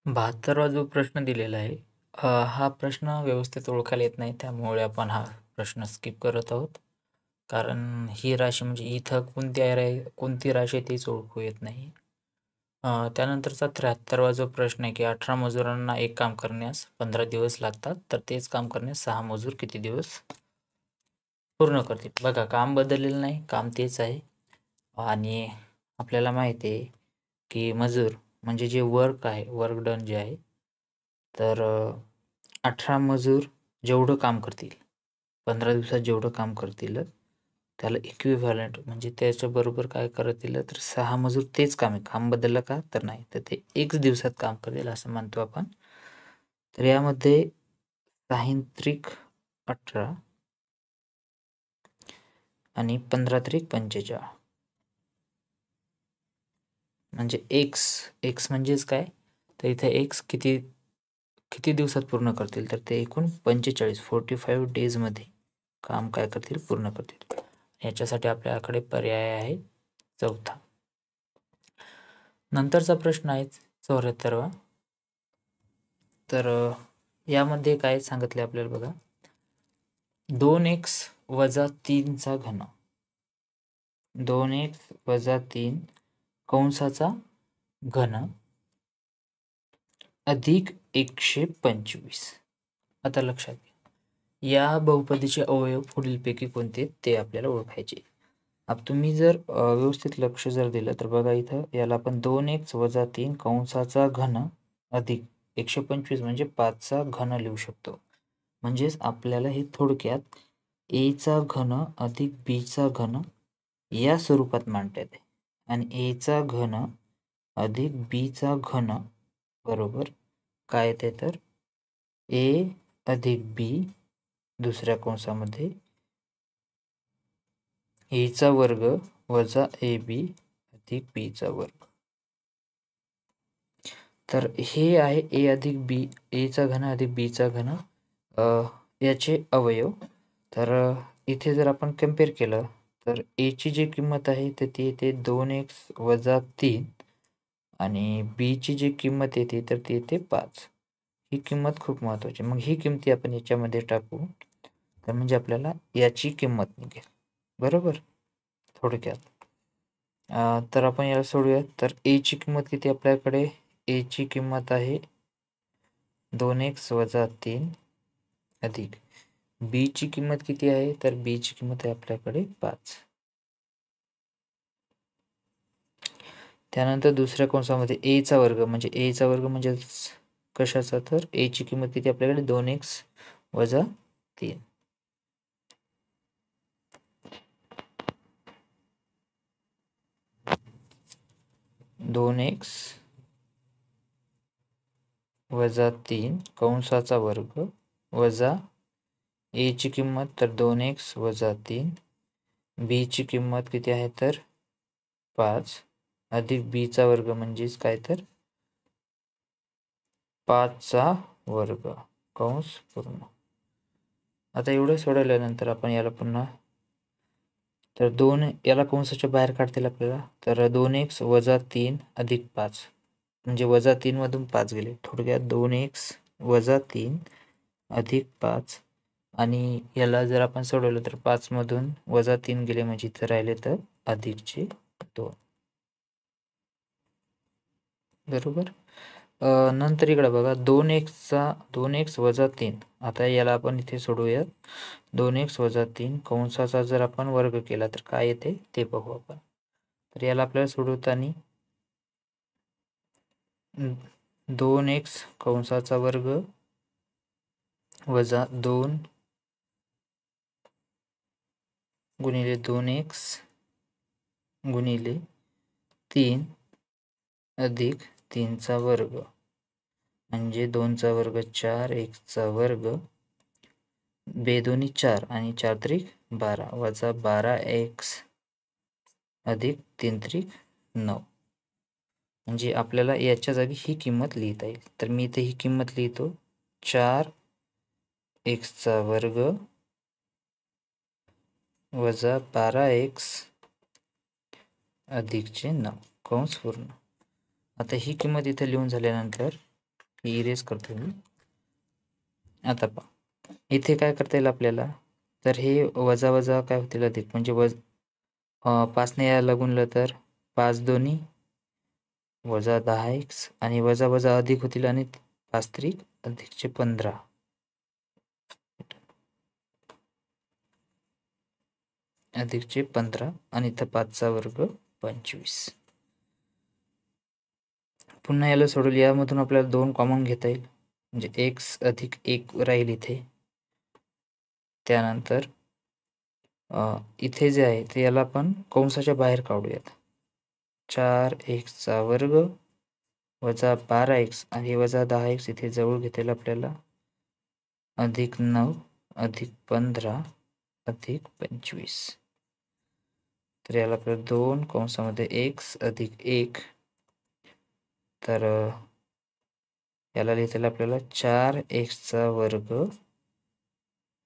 72वा जो प्रश्न दिलेला आहे, हा प्रश्न व्यवस्थित ओळखायला येत नाही, त्यामुळे आपण हा प्रश्न स्किप करत आहोत. कारण ही राशी म्हणजे इथं कोणती राशी आहे तीच ओळखू येत नाही. त्यानंतरचा 73वा जो प्रश्न आहे, की 18 मजुरांना एक काम करण्यास 15 दिवस लागतात, तर तेच काम करण्यास 6 मजूर किती दिवस पूर्ण करतील? बघा, काम बदललेलं नाही, काम तेच आहे. आणि आपल्याला माहिती आहे, की मजूर म्हणजे जे वर्क आहे, वर्क डन जे आहे, तर 18 मजूर जेवढं काम करतील, 15 दिवसात जेवढं काम करतील, त्याला इक्विव्हॅलंट म्हणजे त्याच्याबरोबर काय करतील, तर 6 मजूर तेच काम आहे. काम बदललं का? तर नाही. तर ते 1 दिवसात काम करतील असं मानतो आपण. तर यामध्ये 6×3=18 आणि 15×3=45. म्हणजे एक्स म्हणजेच काय? तर इथे एक्स किती किती दिवसात पूर्ण करतील? तर ते एकूण 45 डेजमध्ये काम काय करतील? पूर्ण करतील. याच्यासाठी आपल्याकडे पर्याय आहे चौथा. नंतरचा प्रश्न आहे 74वा. तर यामध्ये काय सांगितले आपल्याला बघा, 2x - 3 चा घन, 2x - 3 कंसाचा घन अधिक 125. आता लक्षात घ्या, या बहुपदीचे अवयव पुढीलपैकी कोणते ते आपल्याला ओळखायचे. अब तुम्ही जर व्यवस्थित लक्ष जर दिलं तर बघा, इथं याला आपण 2x - 3 कंसाचा घन अधिक 125 म्हणजे 5 चा घन लिहू शकतो. म्हणजेच आपल्याला हे थोडक्यात a चा घन अधिक b चा घन या स्वरूपात मांडता येते. आणि a चा घन अधिक b चा घन बरोबर काय येते, तर a अधिक b दुसऱ्या कंसामध्ये a चा वर्ग वजा ab अधिक b चा वर्ग. तर हे आहे a अधिक b, a चा घन अधिक b चा घन याचे अवयव. तर इथे जर आपण कम्पेअर केलं तर a ची जी किंमत आहे तर ती येते 2x - 3 आणि b ची जी किंमत येते तर ती येते 5. ही किंमत खूप महत्त्वाची. मग ही किमती आपण याच्यामध्ये टाकू, तर म्हणजे आपल्याला याची किंमत निघेल. बरोबर, थोडक्यात. तर आपण याला सोडूयात. तर a ची किंमत किती आपल्याकडे? a ची किंमत आहे 2x - 3 अधिक b ची किंमत किती आहे, तर b ची किंमत आहे आपल्याकडे 5. त्यानंतर दुसऱ्या कंसामध्ये a चा वर्ग म्हणजे a चा वर्ग म्हणजे कशाचा, तर a ची किंमत किती आपल्याकडे 2x - 3. 2x - 3 कंसाचा वर्ग वजा a ची किंमत तर 2x - 3, b ची किंमत किती आहे तर 5 अधिक b चा वर्ग म्हणजेच काय, तर 5 चा वर्ग कंस पूर्ण. आता एवढं सोडवल्यानंतर आपण याला पुन्हा, तर 2 याला कंसाच्या बाहेर काढतील आपल्याला, तर 2x - 3 अधिक 5 म्हणजे -3 मधून 5 गेले. थोडक्यात 2x - 3 अधिक 5 आणि याला जर आपण सोडवलं तर 5 मधून -3 गेले म्हणजे इथं राहिले तर अधिकचे 2. बरोबर. नंतर इकडे बघा 2x - 3. आता याला आपण इथे सोडूयात. 2x - 3 कंसाचा जर आपण वर्ग केला तर काय येते ते बघू आपण. तर याला आपल्याला सोडवताना 2x कंसाचा वर्ग वजा 2 गुणिले 2x गुणिले 3 अधिक 3 चा वर्ग म्हणजे 2 चा वर्ग 4, 1 चा वर्ग, बेदोनी 4 आणि 4 त्रिक 12 वजा 12x अधिक 3 त्रिक 9. म्हणजे आपल्याला याच्या जागी ही किंमत लिहिता येईल. तर मी इथे ही किंमत लिहितो, 4x चा वर्ग वजा 12x अधिकचे 9 कंस पूर्ण. आता ही किंमत इथे लिहून झाल्यानंतर इरेज करतो मी. आता पहा इथे काय करता येईल आपल्याला, तर हे वजा वजा काय होतील अधिक, म्हणजे 5ने याला गुणलं तर 5 दोन्ही वजा 10x आणि वजा वजा अधिक होतील आणि 5 त्रिक अधिकचे 15 अधिकचे 15 आणि इथं 5चा वर्ग 25. पुन्हा याला सोडवलं, यामधून आपल्याला 2 कॉमन घेता येईल, म्हणजे x अधिक 1 राहील इथे. त्यानंतर इथे जे आहे ते याला आपण कंसाच्या बाहेर काढूयात. 4x वर्ग वजा 12x आणि वजा 10x इथे जवळ घेता येईल आपल्याला, अधिक 9 अधिक 15 अधिक 25. तर याला आपल्याला 2 कंसामध्ये x अधिक 1, तर याला लिहिता येईल आपल्याला 4x वर्ग,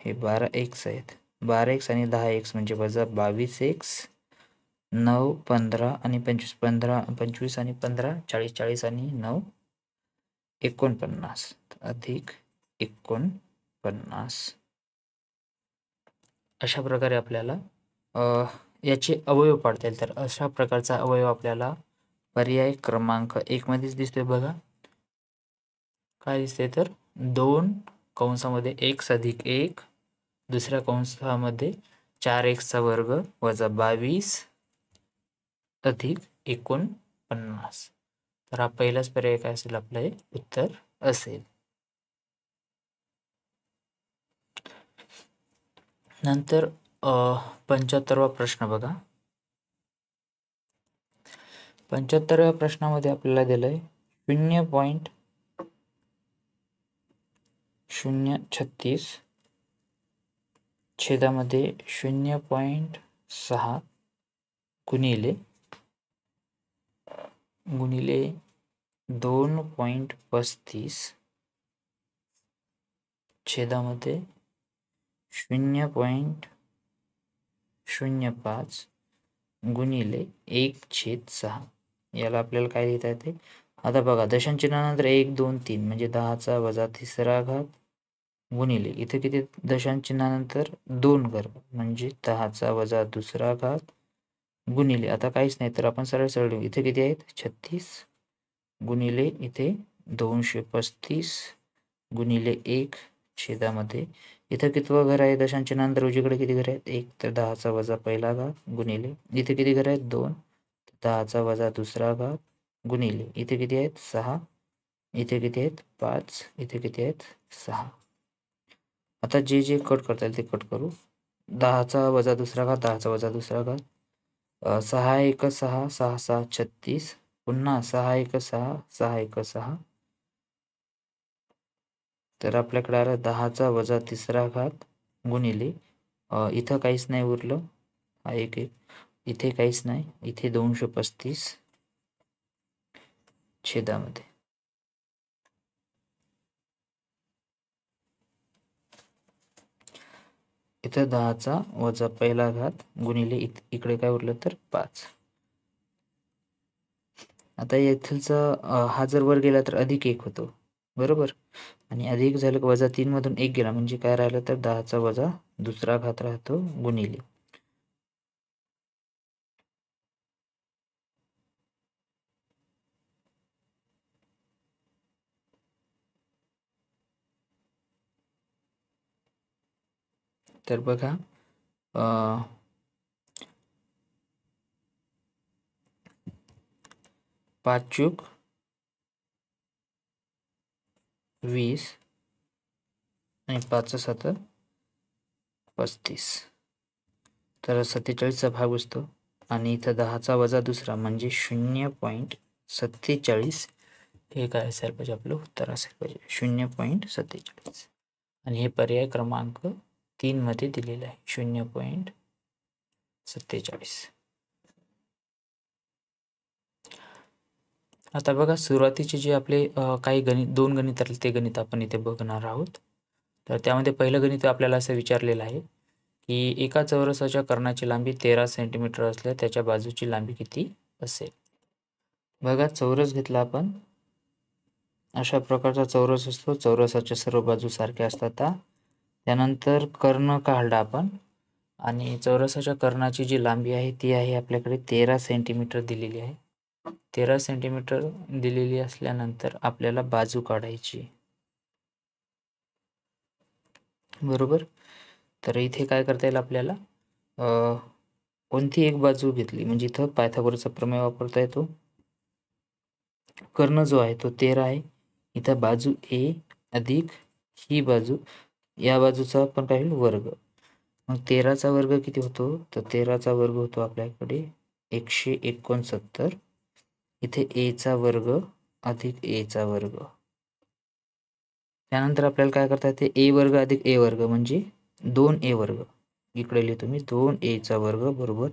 हे 12x आहेत, 12x आणि 10x म्हणजे वजा 22x, 9 15 आणि 25, 15 25 आणि 15 40, 40 आणि 9 49 अधिक 49. अशा प्रकारे आपल्याला याचे अवयव पाडता येईल. तर अशा प्रकारचा अवयव आपल्याला पर्याय क्रमांक 1 मध्येच दिसतोय बघा. काय दिसते, तर 2 कंसामध्ये x अधिक 1, दुसऱ्या कंसामध्ये 4x वर्ग वजा 22 अधिक 49. तर हा पहिलाच पर्याय काय असेल, आपलं हे उत्तर असेल. नंतर 75वा प्रश्न बघा. 75व्या प्रश्नामध्ये आपल्याला दिलंय 0.036 छेदामध्ये 0.6 गुणिले 2.35 छेदामध्ये 0.05 गुणिले 1/6. याला आपल्याला काय लिहिता येते, आता बघा दशांश चिन्हानंतर 1 2 3 म्हणजे 10चा वजा 3रा घात गुणिले इथे किती दशांश चिन्हानंतर 2 कर म्हणजे 10चा वजा 2रा घात गुणिले, आता काहीच नाही तर आपण सरळ सरळ लिहू, इथे किती आहेत 36 गुणिले इथे 235 गुणिले 1 छेदामध्ये इथं कितवं घर आहे दशांश चिन्हानंतर उजवीकडे किती घर आहेत 1, तर 10चा वजा पहिला घात गुणिले इथे किती घर आहेत 2, 10चा वजा 2रा घात गुणिले इथे किती आहेत 6, इथे किती आहेत 5, इथे किती आहेत 6. आता जे जे कट करता येईल ते कट करू. 10चा वजा 2रा घात, 10चा वजा 2रा घात, 6 1 6 6 6 36, पुन्हा 6 1 6 6 1 6, तर आपल्याकडे आलं 10चा वजा 3रा घात गुणिले इथं काहीच नाही उरलं, हा 1 1, इथे काहीच नाही, इथे 235 छेदामध्ये इथं 10चा वजा पहिला घात गुणिले इकडे काय उरलं तर 5. आता येथीलचा हा जर वर गेला तर अधिक 1 होतो बरोबर, आणि अधिक झालं की वजा 3 मधून 1 गेला म्हणजे काय राहिलं तर 10चा वजा 2रा घात राहतो गुणिले. तर बघा 5 चूक 20 आणि 5 7 35, तर 47चा भाग बसतो आणि इथं 10चा वजा 2रा म्हणजे 0.47 हे काय असायला पाहिजे आपलं उत्तर असायला पाहिजे 0.47, आणि हे पर्याय क्रमांक 3 मध्ये दिलेलं आहे 0.47. आता बघा सुरुवातीचे जे आपले काही गणित 2 गणित ते गणित आपण इथे बघणार आहोत. तर त्यामध्ये पहिलं गणित आपल्याला असं विचारलेलं आहे की एका चौरसाच्या कर्णाची लांबी 13 सेंटीमीटर असल्या त्याच्या बाजूची लांबी किती असेल. बघा चौरस घेतला आपण अशा प्रकारचा चौरस असतो. चौरसाच्या सर्व बाजू सारख्या असतात. त्यानंतर कर्ण काढला आपण आणि चौरसाच्या कर्णाची जी लांबी आहे ती आहे आपल्याकडे 13 सेंटीमीटर दिलेली आहे. 13 सेंटीमीटर दिलेली असल्यानंतर आपल्याला बाजू काढायची, बरोबर. तर इथे काय करता येईल आपल्याला, कोणती एक बाजू घेतली म्हणजे इथं पायथागोरसचा प्रमेय वापरता येतो. कर्ण जो आहे तो 13 आहे. इथं बाजू ए अधिक ही बाजू, या बाजूचा पण काय होईल वर्ग. मग 13चा वर्ग किती होतो, तर 13चा वर्ग होतो आपल्याकडे 169. इथे ए चा वर्ग अधिक ए चा वर्ग. त्यानंतर आपल्याला काय करता येते, ए वर्ग अधिक ए वर्ग म्हणजे 2a वर्ग. इकडे लिहितो मी 2a चा वर्ग बरोबर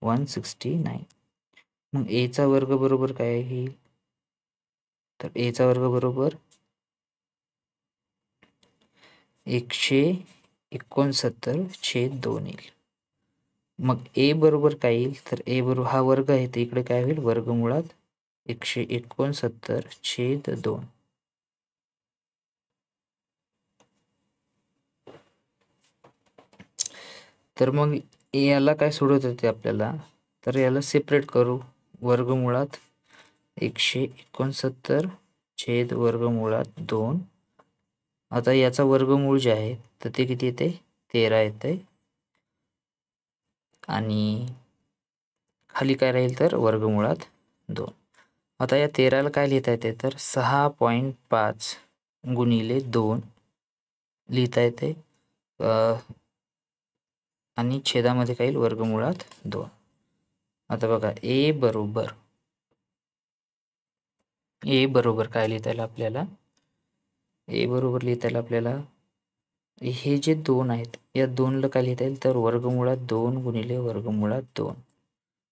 169. मग ए चा वर्ग बरोबर काय येईल, तर ए चा वर्ग बरोबर 169/2 येईल. मग ए बरोबर काय येईल, तर ए बरोबर हा वर्ग आहे तर इकडे काय होईल, वर्गमुळात 169/2. तर मग याला काय सोडवता येते आपल्याला, तर याला सेपरेट करू. वर्गमुळात 169/2. आता याचा वर्गमूळ जे आहे तर ते किती येते, 13 येते. आणि खाली काय राहील, तर वर्गमुळात 2. आता या 13ला काय लिहिता येते, तर 6.5 गुणिले 2 लिहिता येते. आणि छेदामध्ये काय येईल, वर्गमुळात 2. आता बघा ए बरोबर काय लिहिता येईल आपल्याला, ए बरोबर लिहिता येईल आपल्याला, हे जे 2 आहेत या 2ला काय लिहिता येईल, तर वर्गमुळात 2 गुणिले वर्गमुळात 2,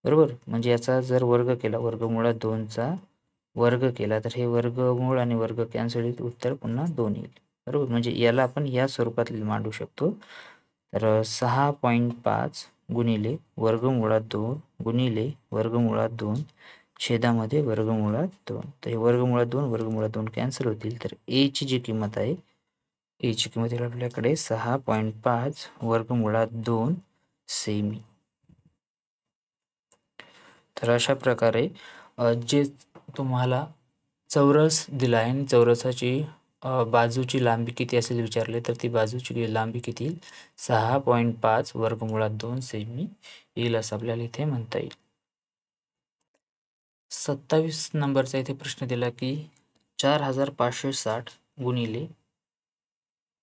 बरोबर. म्हणजे याचा जर वर्ग केला, वर्गमुळात 2चा वर्ग केला तर हे वर्गमूळ आणि वर्ग कॅन्सल होईल, उत्तर पुन्हा 2 येईल, बरोबर. म्हणजे याला आपण या स्वरूपात मांडू शकतो. तर 6.5 गुणिले वर्गमुळात 2 गुणिले वर्गमुळात 2 छेदामध्ये वर्गमुळात 2. तर हे वर्गमुळात 2 कॅन्सल होतील. तर ए ची जी किंमत आहे, ए ची किंमत येईल आपल्याकडे 6.5 वर्गमुळात 2 सेमी. तर अशा प्रकारे जे तुम्हाला चौरस दिला आहे आणि चौरसाची बाजूची लांबी किती असेल विचारले, तर ती बाजूची लांबी किती येईल, 6.5 वर्गमुळात 2 सेमी येईल असं आपल्याला इथे म्हणता येईल. 27 नंबरचा इथे प्रश्न दिला की 4560 गुणिले,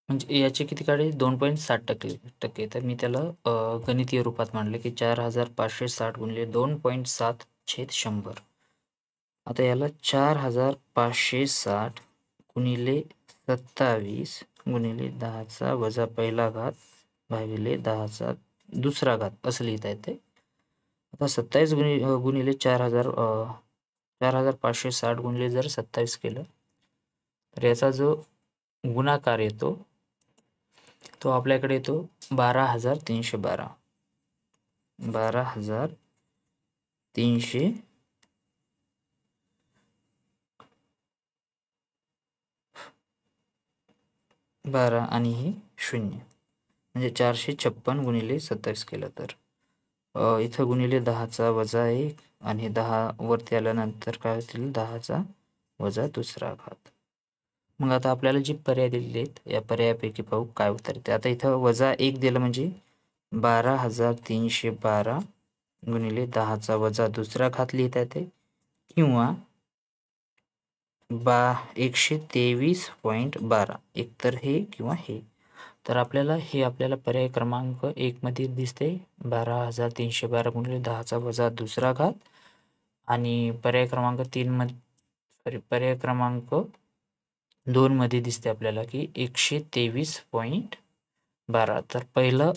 म्हणजे याचे किती काढे, 2.7% तर मी त्याला गणितीय रूपात मांडले की 4560 गुणिले 2.7/100. आता याला 4560 गुणिले 27 गुणिले 10चा वजा पहिला घात भागिले 10चा दुसरा घात असं लिहिता येते. आता 27 गुणिले 4560 गुणिले जर 27 केलं तर याचा जो गुणाकार येतो तो आपल्याकडे येतो 12,312. 12,312 आणि हे 0 म्हणजे 456 गुणिले 27 केलं तर इथं गुणिले 10चा वजा 1 आणि 10 वरती आल्यानंतर काय होतील, 10चा वजा दुसरा घात. मग आता आपल्याला जी पर्याय दिलेले आहेत या पर्यायापैकी पाहू काय उत्तर येते. आता इथं वजा 1 दिलं म्हणजे 12,312 गुणिले 10चा वजा दुसरा घात लिहिता येते किंवा 123.12 एकतर हे किंवा हे. तर आपल्याला पर्याय क्रमांक 1 मध्ये दिसते 12,312 गुणिले 10चा वजा दुसरा घात आणि पर्याय क्रमांक 2 मध्ये दिसते आपल्याला की 123.12. तर पहिला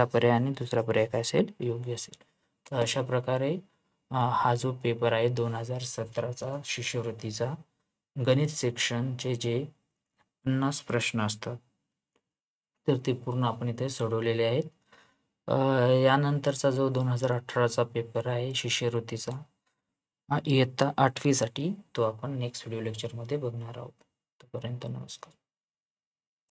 पर्याय आणि दुसरा पर्याय काय असेल, योग्य असेल. तर अशा प्रकारे हा जो पेपर आहे 2017चा शिष्यवृत्तीचा गणित सेक्शनचे जे 50 प्रश्न असतात तर ते पूर्ण आपण इथे सोडवलेले आहेत. यानंतरचा जो 2018चा पेपर आहे शिष्यवृत्तीचा इयत्ता 8वी साठी तो आपण नेक्स्ट व्हिडिओ लेक्चरमध्ये बघणार आहोत. तोपर्यंत नमस्कार.